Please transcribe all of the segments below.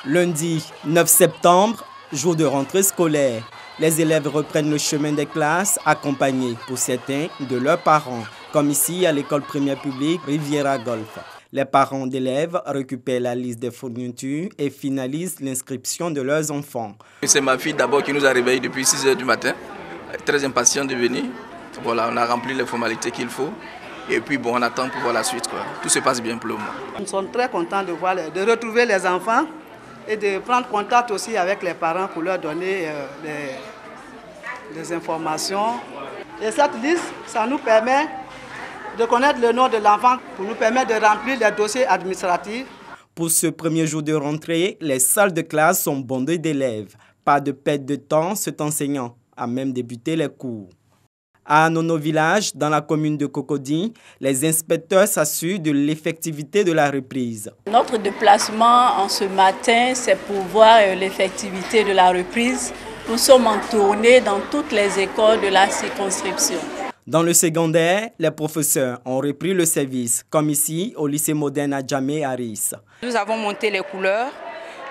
Lundi 9 septembre, jour de rentrée scolaire. Les élèves reprennent le chemin des classes, accompagnés pour certains de leurs parents, comme ici à l'école primaire publique Riviera Golf. Les parents d'élèves récupèrent la liste des fournitures et finalisent l'inscription de leurs enfants. C'est ma fille d'abord qui nous a réveillés depuis 6 h du matin, très impatiente de venir. Voilà, on a rempli les formalités qu'il faut. Et puis bon, on attend pour voir la suite, quoi. Tout se passe bien pour le moment. Nous sommes très contents de retrouver les enfants et de prendre contact aussi avec les parents pour leur donner des informations. Et cette liste, ça nous permet de connaître le nom de l'enfant pour nous permettre de remplir les dossiers administratifs. Pour ce premier jour de rentrée, les salles de classe sont bondées d'élèves. Pas de perte de temps, cet enseignant a même débuté les cours. À Nono Village, dans la commune de Cocody, les inspecteurs s'assurent de l'effectivité de la reprise. Notre déplacement en ce matin, c'est pour voir l'effectivité de la reprise. Nous sommes en tournée dans toutes les écoles de la circonscription. Dans le secondaire, les professeurs ont repris le service, comme ici au lycée moderne Adjamé Harris. Nous avons monté les couleurs.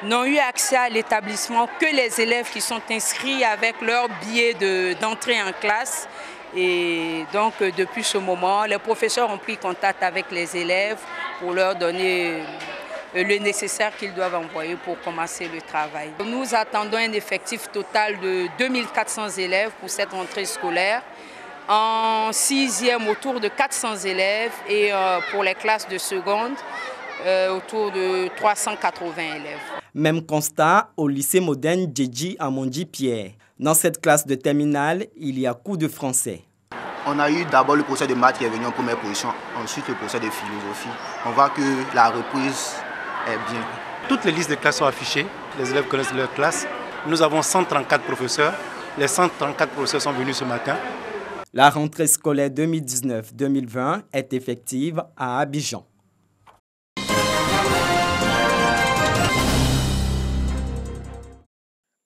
N'ont eu accès à l'établissement que les élèves qui sont inscrits avec leur billet d'entrée en classe. Et donc, depuis ce moment, les professeurs ont pris contact avec les élèves pour leur donner le nécessaire qu'ils doivent envoyer pour commencer le travail. Nous attendons un effectif total de 2400 élèves pour cette rentrée scolaire. En 6e, autour de 400 élèves et pour les classes de seconde, autour de 380 élèves. Même constat au lycée moderne Djedji Amondi Pierre. Dans cette classe de terminale, il y a cours de français. On a eu d'abord le professeur de maths qui est venu en première position, ensuite le professeur de philosophie. On voit que la reprise est bien. Toutes les listes de classes sont affichées, les élèves connaissent leur classe. Nous avons 134 professeurs. Les 134 professeurs sont venus ce matin. La rentrée scolaire 2019-2020 est effective à Abidjan.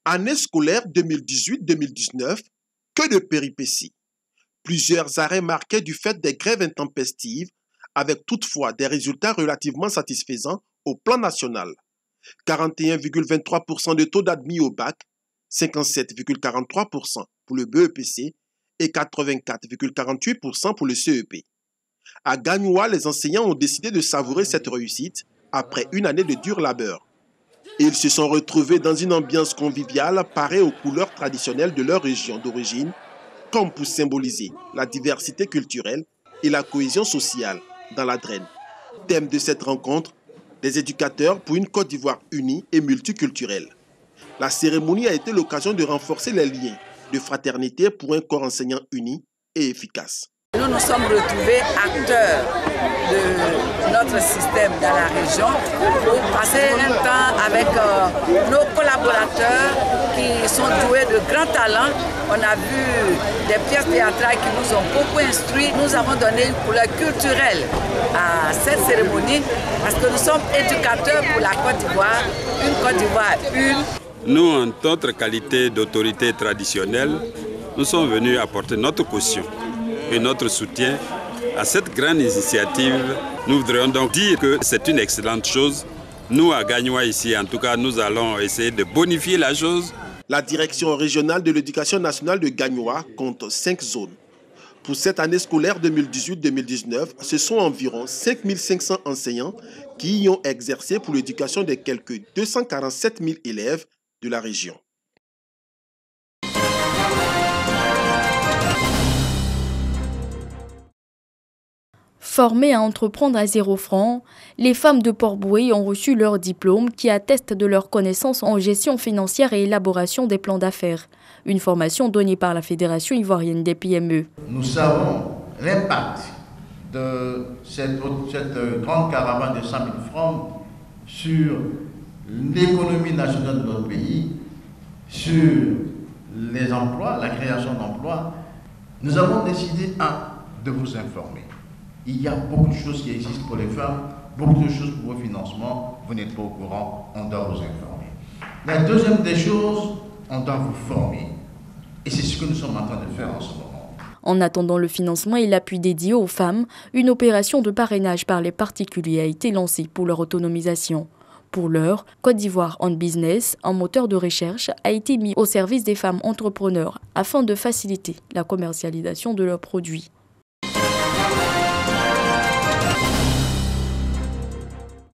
Année scolaire 2018-2019, que de péripéties. Plusieurs arrêts marqués du fait des grèves intempestives, avec toutefois des résultats relativement satisfaisants au plan national. 41,23% de taux d'admis au bac, 57,43% pour le BEPC et 84,48% pour le CEP. À Gagnoua, les enseignants ont décidé de savourer cette réussite après une année de dur labeur. Ils se sont retrouvés dans une ambiance conviviale parée aux couleurs traditionnelles de leur région d'origine, comme pour symboliser la diversité culturelle et la cohésion sociale dans la Drène. Thème de cette rencontre, des éducateurs pour une Côte d'Ivoire unie et multiculturelle. La cérémonie a été l'occasion de renforcer les liens de fraternité pour un corps enseignant uni et efficace. Nous nous sommes retrouvés acteurs de notre système dans la région pour passer un temps avec nos collaborateurs qui sont doués de grands talents. On a vu des pièces théâtrales qui nous ont beaucoup instruits. Nous avons donné une couleur culturelle à cette cérémonie parce que nous sommes éducateurs pour la Côte d'Ivoire, une Côte d'Ivoire une. Nous, en notre qualité d'autorité traditionnelle, nous sommes venus apporter notre caution et notre soutien à cette grande initiative. Nous voudrions donc dire que c'est une excellente chose. Nous, à Gagnoua ici, en tout cas, nous allons essayer de bonifier la chose. La direction régionale de l'éducation nationale de Gagnoua compte 5 zones. Pour cette année scolaire 2018-2019, ce sont environ 5500 enseignants qui y ont exercé pour l'éducation des quelques 247 000 élèves de la région. Formées à entreprendre à 0 francs, les femmes de Port-Bouët ont reçu leur diplôme qui atteste de leurs connaissances en gestion financière et élaboration des plans d'affaires. Une formation donnée par la Fédération ivoirienne des PME. Nous savons l'impact de cette grande caravane de 100 000 francs sur l'économie nationale de notre pays, sur les emplois, la création d'emplois. Nous avons décidé, de vous informer. Il y a beaucoup de choses qui existent pour les femmes, beaucoup de choses pour vos financements. Vous n'êtes pas au courant, on doit vous informer. La deuxième des choses, on doit vous former. Et c'est ce que nous sommes en train de faire en ce moment. En attendant le financement et l'appui dédié aux femmes, une opération de parrainage par les particuliers a été lancée pour leur autonomisation. Pour l'heure, Côte d'Ivoire On Business, un moteur de recherche, a été mis au service des femmes entrepreneurs afin de faciliter la commercialisation de leurs produits.